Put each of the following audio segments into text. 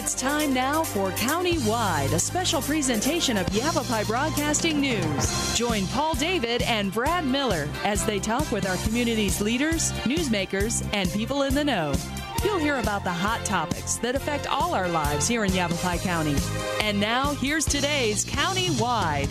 It's time now for County-Wide, a special presentation of Yavapai Broadcasting News. Join Paul David and Brad Miller as they talk with our community's leaders, newsmakers, and people in the know. You'll hear about the hot topics that affect all our lives here in Yavapai County. And now, here's today's County-Wide.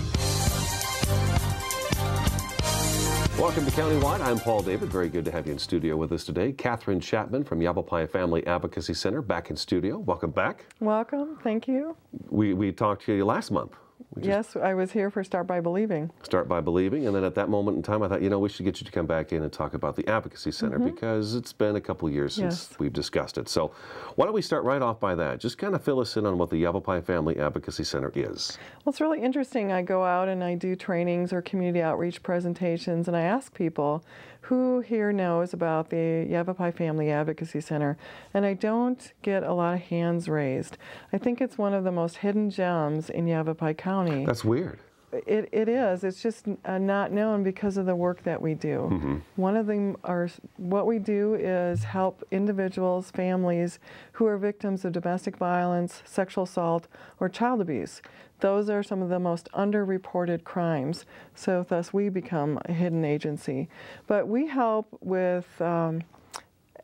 Welcome to County-Wide. I'm Paul David. Very good to have you in studio with us today. Catherine Chapman from Yavapai Family Advocacy Center back in studio. Welcome back. Welcome. Thank you. We talked to you last month. Yes, I was here for Start by Believing. Start by Believing, and then at that moment in time, I thought, you know, we should get you to come back in and talk about the Advocacy Center because it's been a couple of years since we've discussed it. So why don't we start right off by that? Just kind of fill us in on what the Yavapai Family Advocacy Center is. Well, it's really interesting. I go out and I do trainings or community outreach presentations, and I ask people who here knows about the Yavapai Family Advocacy Center, and I don't get a lot of hands raised. I think it's one of the most hidden gems in Yavapai County. That's weird. It is. It's just not known because of the work that we do. One of them are, what we do is help individuals, families who are victims of domestic violence, sexual assault, or child abuse. Those are some of the most underreported crimes, so thus we become a hidden agency. But we help with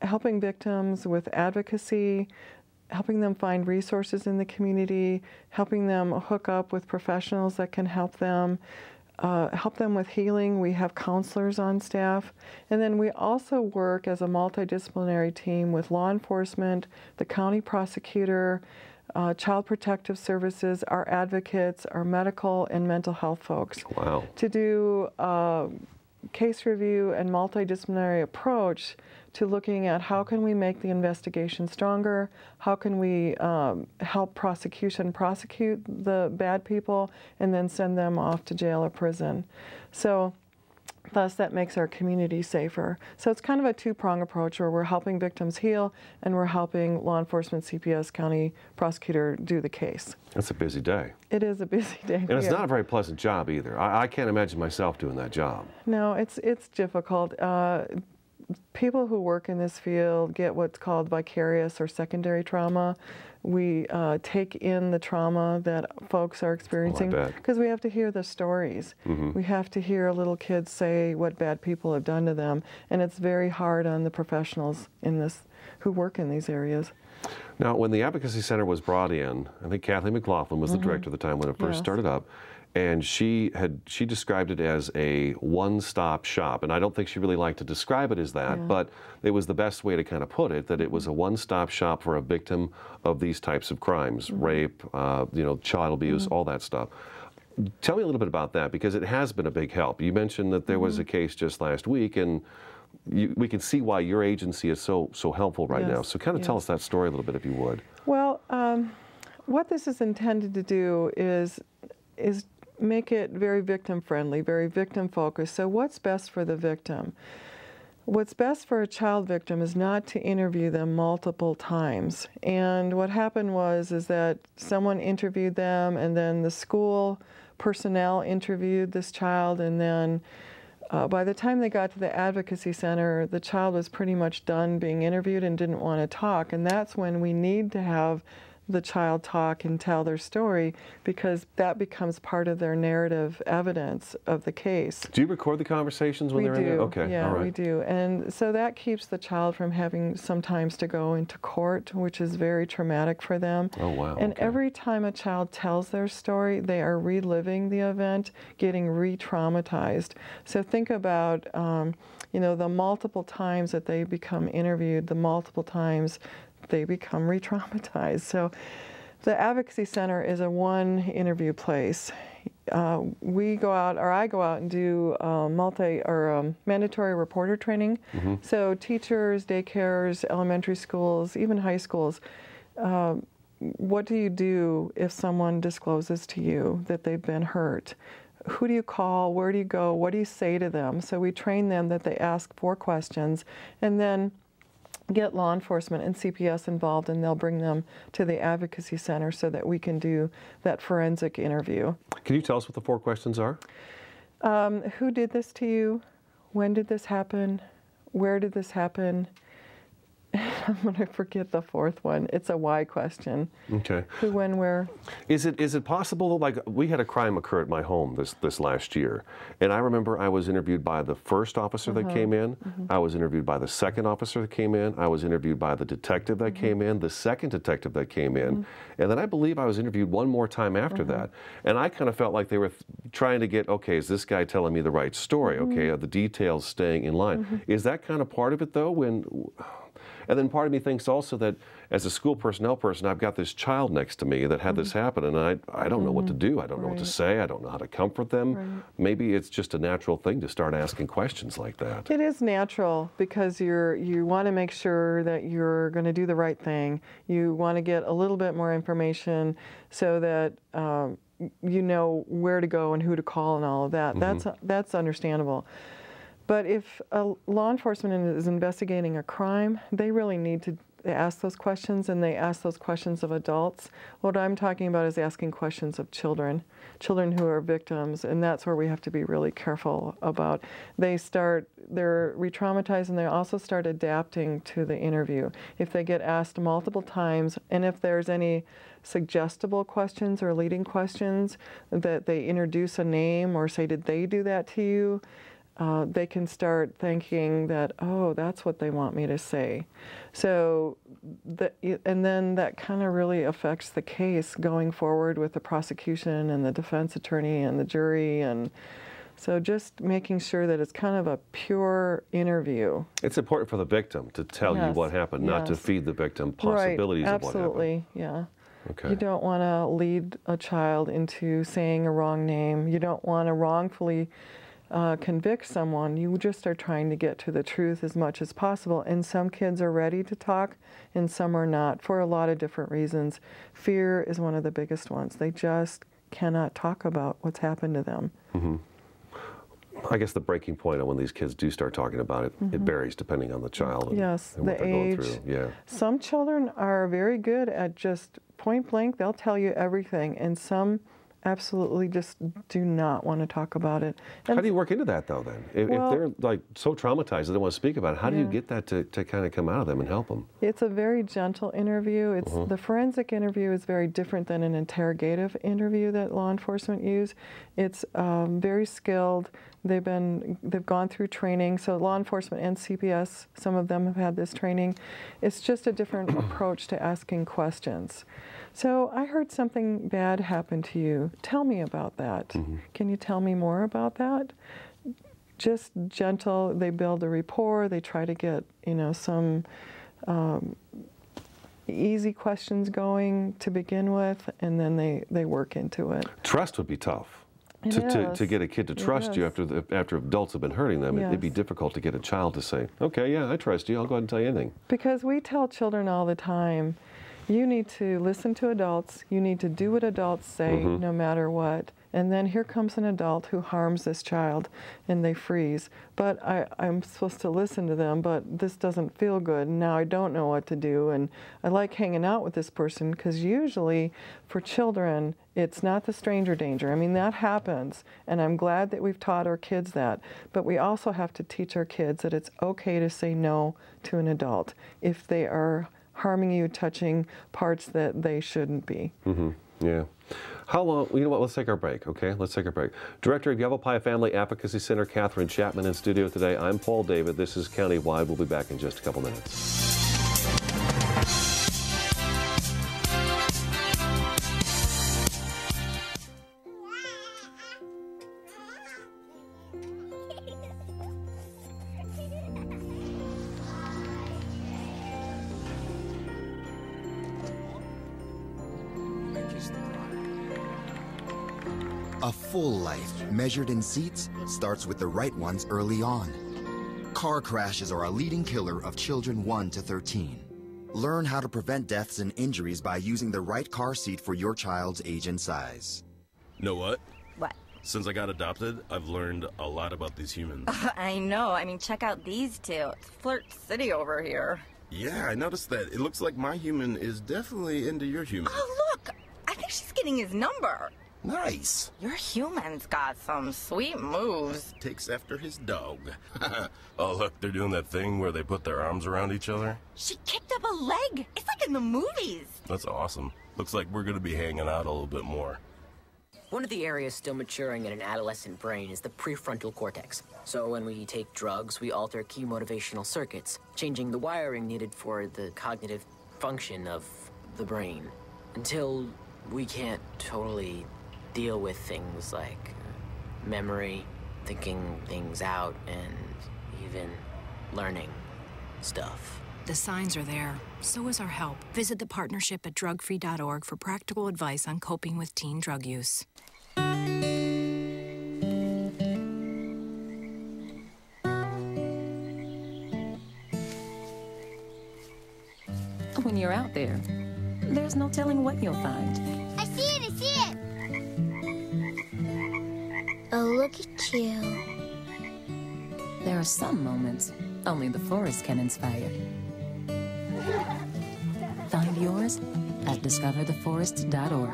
helping victims with advocacy, helping them find resources in the community, helping them hook up with professionals that can help them with healing. We have counselors on staff. And then we also work as a multidisciplinary team with law enforcement, the county prosecutor, Child Protective Services, our advocates, our medical and mental health folks. Wow. To do case review and multidisciplinary approach to looking at how can we make the investigation stronger, how can we help prosecution prosecute the bad people, and then send them off to jail or prison. So thus that makes our community safer. So it's kind of a two-prong approach where we're helping victims heal and we're helping law enforcement, CPS, county prosecutor do the case. That's a busy day. It is a busy day. And it's not a very pleasant job either. I can't imagine myself doing that job. No, it's difficult. People who work in this field get what's called vicarious or secondary trauma. We take in the trauma that folks are experiencing because we have to hear the stories. We have to hear little kids say what bad people have done to them, and it's very hard on the professionals in this who work in these areas. Now, when the Advocacy Center was brought in, I think Kathleen McLaughlin was the director at the time when it first started up, and she described it as a one-stop shop, and I don't think she really liked to describe it as that, but it was the best way to kind of put it, that it was a one-stop shop for a victim of these types of crimes, rape, you know, child abuse, all that stuff. Tell me a little bit about that, because it has been a big help. You mentioned that there was a case just last week, and we can see why your agency is so helpful right now. So kind of tell us that story a little bit, if you would. Well, what this is intended to do is make it very victim-friendly, very victim-focused. So what's best for the victim? What's best for a child victim is not to interview them multiple times. And what happened is that someone interviewed them, and then the school personnel interviewed this child, and then by the time they got to the Advocacy Center, the child was pretty much done being interviewed and didn't want to talk. And that's when we need to have the child talk and tell their story, because that becomes part of their narrative evidence of the case. Do you record the conversations when they're in there? Okay, yeah, all right. we do. And so that keeps the child from having sometimes to go into court, which is very traumatic for them. Oh, wow. And every time a child tells their story, they are reliving the event, getting re-traumatized. So think about you know, the multiple times that they become interviewed, the multiple times they become re-traumatized. So the Advocacy Center is a one interview place. We go out, or I go out and do mandatory reporter training. So teachers, daycares, elementary schools, even high schools, what do you do if someone discloses to you that they've been hurt? Who do you call? Where do you go? What do you say to them? So we train them that they ask 4 questions, and then get law enforcement and CPS involved, and they'll bring them to the Advocacy Center so that we can do that forensic interview. Can you tell us what the 4 questions are? Who did this to you? When did this happen? Where did this happen? I'm going to forget the fourth one. It's a why question. Okay. Who, when, where. Is it possible, like, we had a crime occur at my home this last year, and I remember I was interviewed by the first officer that came in, I was interviewed by the second officer that came in, I was interviewed by the detective that came in, the second detective that came in, and then I believe I was interviewed one more time after that. And I kind of felt like they were trying to get, okay, is this guy telling me the right story? Okay, are the details staying in line? Is that kind of part of it, though? And then part of me thinks also that as a school personnel person, I've got this child next to me that had this happen, and I don't know what to do. I don't know what to say. I don't know how to comfort them. Maybe it's just a natural thing to start asking questions like that. It is natural because you want to make sure that you're going to do the right thing. You want to get a little bit more information so that you know where to go and who to call and all of that. That's understandable. But if a law enforcement is investigating a crime, they really need to ask those questions, and they ask those questions of adults. What I'm talking about is asking questions of children who are victims, and that's where we have to be really careful about. They're re-traumatized, and they also start adapting to the interview. If they get asked multiple times, and if there's any suggestible questions or leading questions, that they introduce a name or say, did they do that to you? They can start thinking that, oh, that's what they want me to say. So, and then that kind of really affects the case going forward with the prosecution and the defense attorney and the jury. And so just making sure that it's kind of a pure interview. It's important for the victim to tell you what happened, not to feed the victim possibilities of what happened. Absolutely, yeah. Okay. You don't want to lead a child into saying a wrong name. You don't want to wrongfully convict someone. You just are trying to get to the truth as much as possible. And some kids are ready to talk and some are not for a lot of different reasons. Fear is one of the biggest ones. They just cannot talk about what's happened to them. I guess the breaking point on when these kids do start talking about it, it varies depending on the child and, and what they're going through. Yeah. Some children are very good at just point blank, they'll tell you everything, and some absolutely just do not want to talk about it. And how do you work into that, though, then? If they're like so traumatized they don't want to speak about it, how do you get that to kind of come out of them and help them? It's a very gentle interview. It's the forensic interview is very different than an interrogative interview that law enforcement use. It's very skilled. They've gone through training, so law enforcement and CPS, some of them have had this training. It's just a different approach to asking questions. So I heard something bad happen to you. Tell me about that. Can you tell me more about that? Just gentle. They build a rapport. They try to get, some easy questions going to begin with, and then they work into it. Trust would be tough. To get a kid to trust you after adults have been hurting them, it'd be difficult to get a child to say, okay, yeah, I trust you, I'll go ahead and tell you anything. Because we tell children all the time, you need to listen to adults, you need to do what adults say no matter what. And then here comes an adult who harms this child and they freeze. But I'm supposed to listen to them, but this doesn't feel good. And now I don't know what to do. And I like hanging out with this person because usually for children, it's not the stranger danger. I mean, that happens. And I'm glad that we've taught our kids that. But we also have to teach our kids that it's okay to say no to an adult if they are harming you, touching parts that they shouldn't be. Yeah. How long? You know what? Let's take our break, okay? Let's take our break. Director of Yavapai Family Advocacy Center, Catherine Chapman, in studio today. I'm Paul David. This is Countywide. We'll be back in just a couple minutes. A full life, measured in seats, starts with the right ones early on. Car crashes are a leading killer of children 1 to 13. Learn how to prevent deaths and injuries by using the right car seat for your child's age and size. Know what? What? Since I got adopted, I've learned a lot about these humans. I know. I mean, check out these two. It's Flirt City over here. Yeah, I noticed that. It looks like my human is definitely into your human. Oh, look! I think she's getting his number. Nice. Your human's got some sweet moves. Takes after his dog. Oh, look, they're doing that thing where they put their arms around each other. She kicked up a leg. It's like in the movies. That's awesome. Looks like we're going to be hanging out a little bit more. One of the areas still maturing in an adolescent brain is the prefrontal cortex. So when we take drugs, we alter key motivational circuits, changing the wiring needed for the cognitive function of the brain, until we can't totally deal with things like memory, thinking things out, and even learning stuff. The signs are there. So is our help. Visit the partnership at drugfree.org for practical advice on coping with teen drug use. When you're out there, there's no telling what you'll find. I see it! I see it! Oh, look at you. There are some moments only the forest can inspire. Find yours at discovertheforest.org.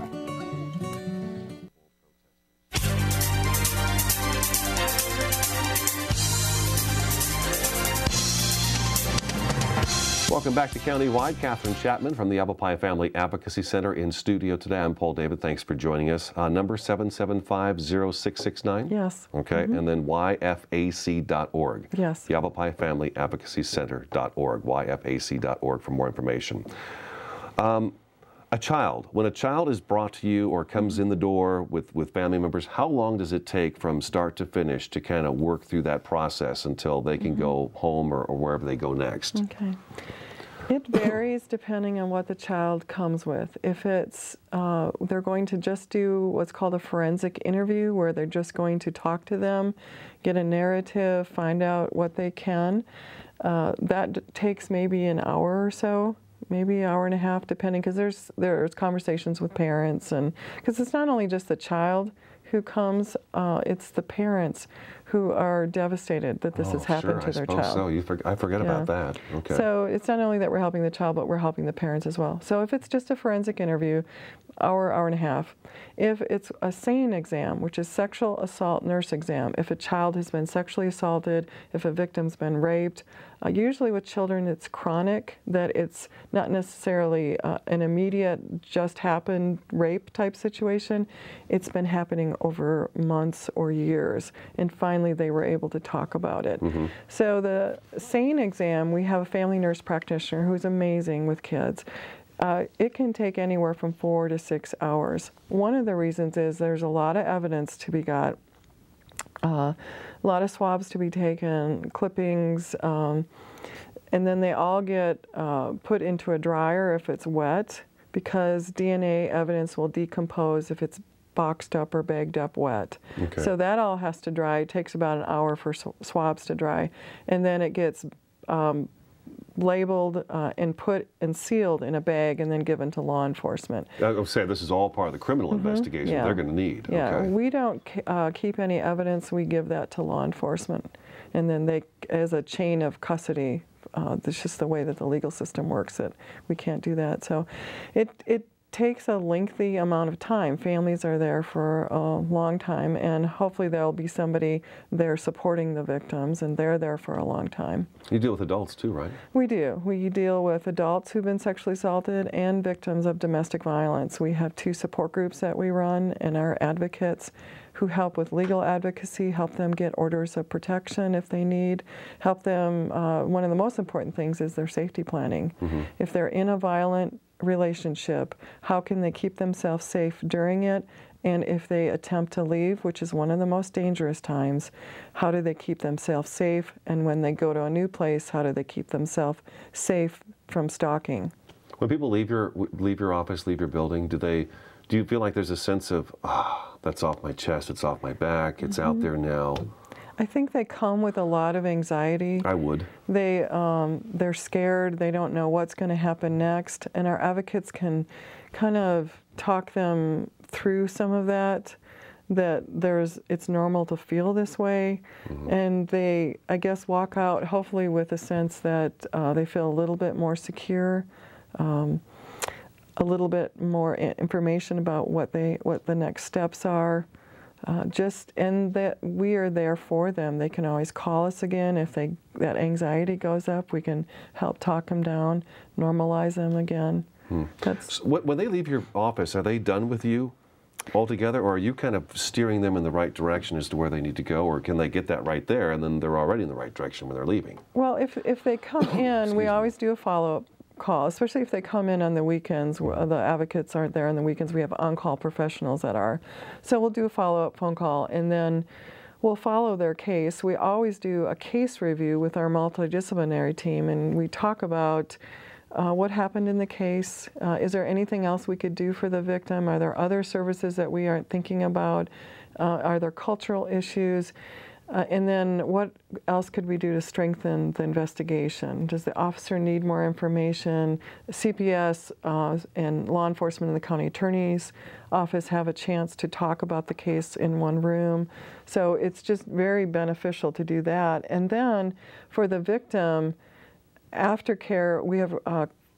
Welcome back to Countywide. Catherine Chapman from the Yavapai Family Advocacy Center in studio today. I'm Paul David. Thanks for joining us. Number 775-0669? Yes. Okay, and then yfac.org. Yes. Yavapai Family Advocacy Center.org, yfac.org for more information. A child, when a child is brought to you or comes in the door with family members, how long does it take from start to finish to kind of work through that process until they can go home or wherever they go next? Okay. It varies depending on what the child comes with. If it's, they're going to just do what's called a forensic interview, where they're just going to talk to them, get a narrative, find out what they can, that takes maybe an hour or so. Maybe an hour and a half, depending, because there's conversations with parents, and because it's not only just the child who comes, it's the parents who are devastated that this has happened to their child. So I forget about that. Okay. So it's not only that we're helping the child, but we're helping the parents as well. So if it's just a forensic interview, hour and a half. If it's a SANE exam, which is sexual assault nurse exam, if a child has been sexually assaulted, if a victim's been raped, usually with children it's chronic, that it's not necessarily an immediate just happened rape type situation. It's been happening over months or years, and finally they were able to talk about it. So the SANE exam, we have a family nurse practitioner who's amazing with kids. It can take anywhere from 4 to 6 hours. One of the reasons is there's a lot of evidence to be got, a lot of swabs to be taken, clippings, and then they all get put into a dryer if it's wet, because DNA evidence will decompose if it's boxed up or bagged up wet. Okay. So that all has to dry. It takes about an hour for swabs to dry, and then it gets labeled and put and sealed in a bag and then given to law enforcement. I'll say this is all part of the criminal investigation they're going to need. Yeah, okay. We don't keep any evidence. We give that to law enforcement, and then they, as a chain of custody, that's just the way that the legal system works. We can't do that. So it takes a lengthy amount of time. Families are there for a long time, and hopefully there'll be somebody there supporting the victims, and they're there for a long time. You deal with adults too, right? We do. We deal with adults who've been sexually assaulted and victims of domestic violence. We have 2 support groups that we run, and our advocates who help with legal advocacy, help them get orders of protection if they need, help them, one of the most important things is their safety planning. If they're in a violent relationship, how can they keep themselves safe during it? And if they attempt to leave, which is one of the most dangerous times, how do they keep themselves safe? And when they go to a new place, how do they keep themselves safe from stalking? When people leave your office, leave your building, do you feel like there's a sense of, that's off my chest, it's off my back, it's out there now? I think they come with a lot of anxiety. I would. They're scared. They don't know what's going to happen next, and our advocates can kind of talk them through some of that. It's normal to feel this way, and they, I guess, walk out hopefully with a sense that they feel a little bit more secure. a little bit more information about what the next steps are. And that we are there for them. They can always call us again if that anxiety goes up. We can help talk them down, normalize them again. So when they leave your office, are they done with you altogether, or are you kind of steering them in the right direction as to where they need to go, or can they get that right there and then they're already in the right direction when they're leaving? Well, if they come in, we always do a follow-up call, especially if they come in on the weekends. The advocates aren't there on the weekends. We have on-call professionals that are. So we'll do a follow-up phone call, and then we'll follow their case. We always do a case review with our multidisciplinary team, and we talk about what happened in the case. Is there anything else we could do for the victim? Are there other services that we aren't thinking about? Are there cultural issues? And then what else could we do to strengthen the investigation? Does the officer need more information? CPS and law enforcement in the county attorney's office have a chance to talk about the case in one room. So it's just very beneficial to do that. And then for the victim, aftercare, we have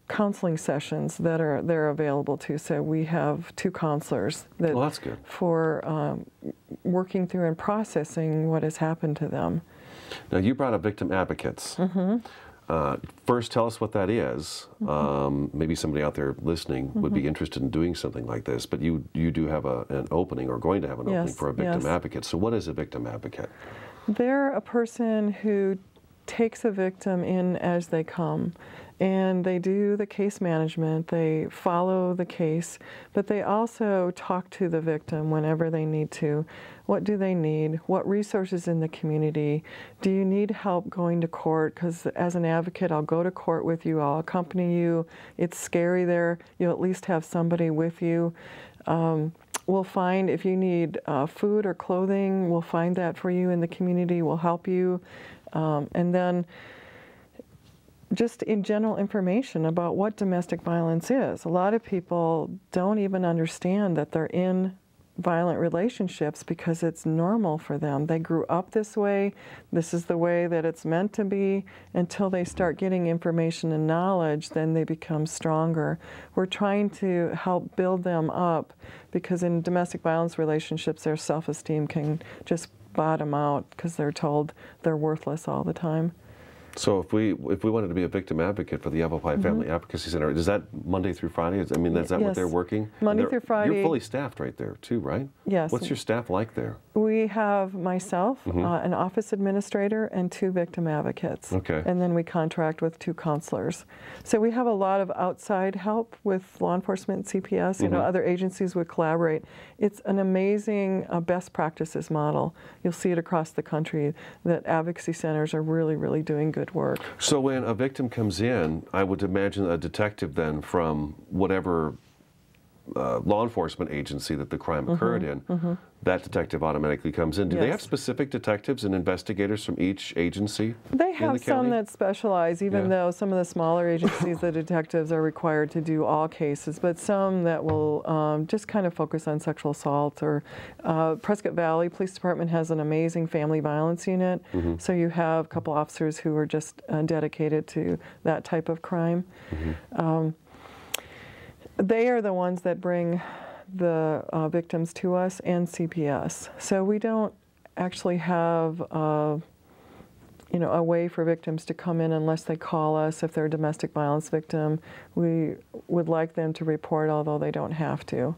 counseling sessions that they're available to. So we have 2 counselors that well, that's good. For working through and processing what has happened to them. Now, you brought up victim advocates. First, tell us what that is. Maybe somebody out there listening would be interested in doing something like this, but you do have an opening, or going to have an opening for a victim advocate. So what is a victim advocate? They're a person who takes a victim in as they come, and they do the case management, they follow the case, but they also talk to the victim whenever they need to. What do they need? What resources in the community? Do you need help going to court? Because as an advocate, I'll go to court with you, I'll accompany you. It's scary there. You'll at least have somebody with you. We'll find if you need food or clothing, we'll find that for you in the community, we'll help you. And then just in general information about what domestic violence is. A lot of people don't even understand that they're in violent relationships because it's normal for them. They grew up this way. This is the way that it's meant to be. Until they start getting information and knowledge, then they become stronger. We're trying to help build them up, because in domestic violence relationships, their self-esteem can just bottom out because they're told they're worthless all the time. So if we wanted to be a victim advocate for the Yavapai Family Advocacy Center, is that Monday through Friday? I mean, is that what they're working? Monday through Friday. You're fully staffed right there too, right? Yes. What's your staff like there? We have myself, an office administrator, and 2 victim advocates. Okay. And then we contract with 2 counselors. So we have a lot of outside help with law enforcement, CPS, you know, other agencies would collaborate. It's an amazing best practices model. You'll see it across the country that advocacy centers are really, really doing good work. So when a victim comes in, I would imagine a detective then from whatever law enforcement agency that the crime occurred in, that detective automatically comes in. Do they have specific detectives and investigators from each agency? They have some that specialize, even though some of the smaller agencies, the detectives are required to do all cases, but some that will just kind of focus on sexual assault. Or Prescott Valley Police Department has an amazing family violence unit, so you have a couple officers who are just dedicated to that type of crime. They are the ones that bring the victims to us, and CPS. So we don't actually have you know, a way for victims to come in unless they call us. If they're a domestic violence victim, we would like them to report, although they don't have to.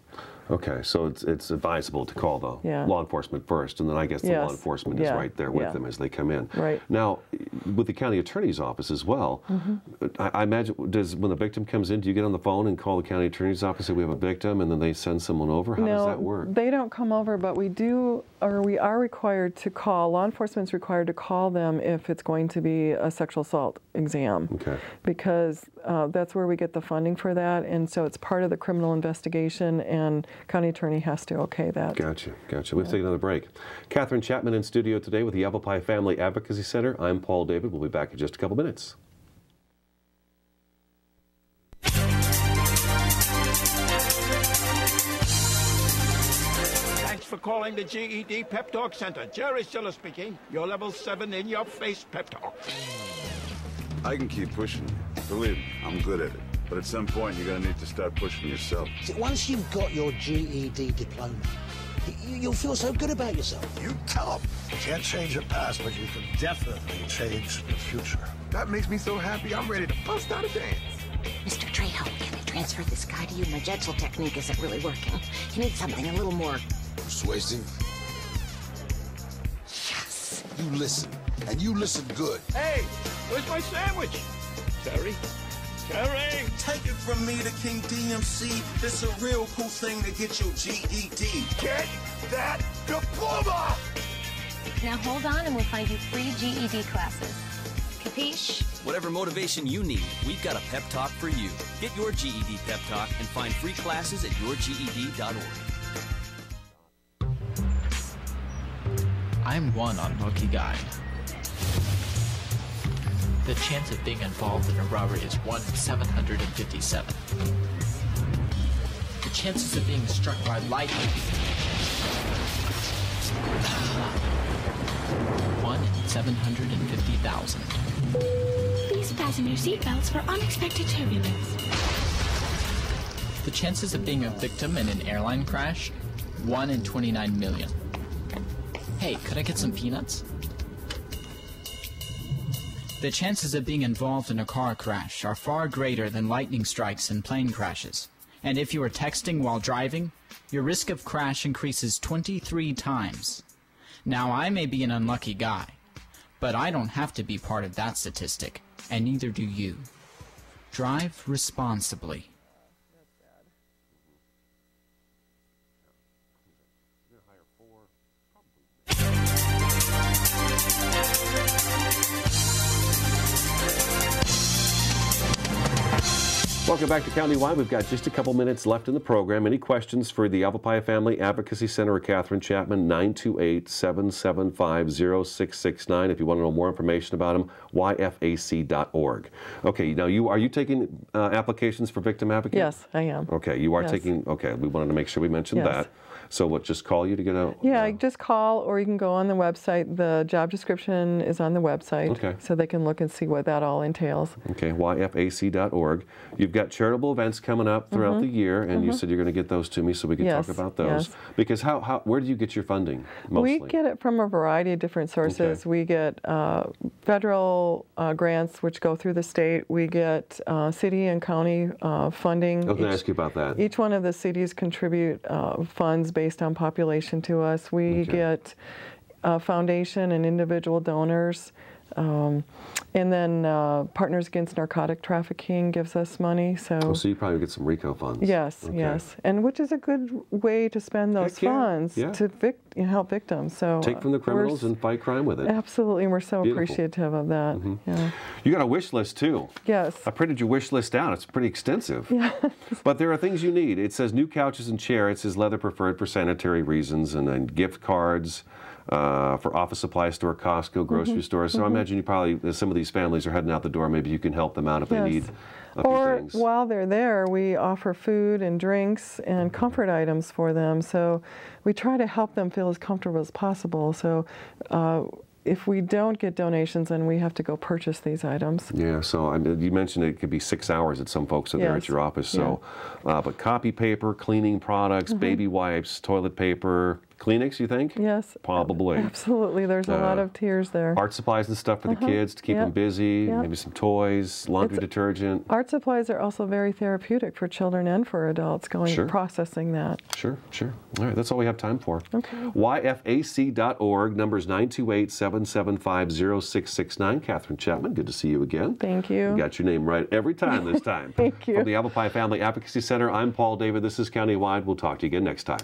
Okay, so it's advisable to call the law enforcement first, and then I guess the law enforcement is right there with them as they come in. Right. Now, with the county attorney's office as well, I imagine, when the victim comes in, do you get on the phone and call the county attorney's office, say we have a victim, and then they send someone over? How does that work? No, they don't come over, but we do, or we are required to call, law enforcement's required to call them if it's going to be a sexual assault exam. Okay. Because that's where we get the funding for that, and so it's part of the criminal investigation, and county attorney has to okay that. Gotcha, gotcha. We'll take another break. Catherine Chapman in studio today with the Yavapai Family Advocacy Center. I'm Paul David. We'll be back in just a couple minutes. Thanks for calling the GED Pep Talk Center. Jerry Siller speaking. Your level 7 in-your-face pep talk. I can keep pushing. Believe me, I'm good at it. But at some point, you're gonna need to start pushing yourself. See, once you've got your GED diploma, you'll feel so good about yourself. You tell them. You can't change your past, but you can definitely change the future. That makes me so happy, I'm ready to bust out a dance. Mr. Trejo, can I transfer this guy to you? My gentle technique isn't really working. You need something a little more persuasive. Yes. You listen, and you listen good. Hey, where's my sandwich? Terry? Terry! Take it from me, the King DMC. It's a real cool thing to get your GED. Get that diploma! Now hold on and we'll find you free GED classes. Capiche? Whatever motivation you need, we've got a pep talk for you. Get your GED pep talk and find free classes at yourged.org. I'm one unlucky guy. The chance of being involved in a robbery is 1 in 757. The chances of being struck by lightning 1 in 750,000. Please fasten your seatbelts for unexpected turbulence. The chances of being a victim in an airline crash 1 in 29 million. Hey, could I get some peanuts? The chances of being involved in a car crash are far greater than lightning strikes and plane crashes. And if you are texting while driving, your risk of crash increases 23 times. Now, I may be an unlucky guy, but I don't have to be part of that statistic, and neither do you. Drive responsibly. Welcome back to Countywide. We've got just a couple minutes left in the program. Any questions for the Yavapai Family Advocacy Center or Catherine Chapman? 928-775-0669. If you want to know more information about them, yfac.org. Okay, now are you taking applications for victim advocate? Yes, I am. Okay, you are taking, okay, we wanted to make sure we mentioned that. So what, just call you to get out? Yeah, just call, or you can go on the website. The job description is on the website, so they can look and see what that all entails. Okay, yfac.org. You've got charitable events coming up throughout the year, and you said you're going to get those to me so we can talk about those. Because where do you get your funding mostly? We get it from a variety of different sources. We get federal grants, which go through the state. We get city and county funding. I was going to ask you about that. Each one of the cities contribute funds based on population to us. We get foundation and individual donors. And then Partners Against Narcotic Trafficking gives us money. So you probably get some RICO funds. Yes, yes. And which is a good way to spend those funds to help victims. So take from the criminals and fight crime with it. Absolutely, and we're so appreciative of that. You got a wish list too. Yes. I printed your wish list out. It's pretty extensive. Yeah. But there are things you need. It says new couches and chairs. It says leather preferred for sanitary reasons, and then gift cards. For office supply store, Costco, grocery stores. So I imagine you probably, some of these families are heading out the door. Maybe you can help them out if they need a few things. Or while they're there, we offer food and drinks and comfort items for them. So we try to help them feel as comfortable as possible. So if we don't get donations, then we have to go purchase these items. Yeah, so I mean, you mentioned it could be 6 hours that some folks are there at your office. So, but copy paper, cleaning products, baby wipes, toilet paper, Kleenex, you think? Yes. Probably. Absolutely. There's a lot of tiers there. Art supplies and stuff for the kids to keep them busy, maybe some toys, laundry detergent. Art supplies are also very therapeutic for children and for adults, processing that. Sure. All right, that's all we have time for. Okay. yfac.org, numbers 928-775-0669. Catherine Chapman, good to see you again. Thank you. You got your name right every time this time. Thank you. From the Yavapai Family Advocacy Center, I'm Paul David. This is Countywide. We'll talk to you again next time.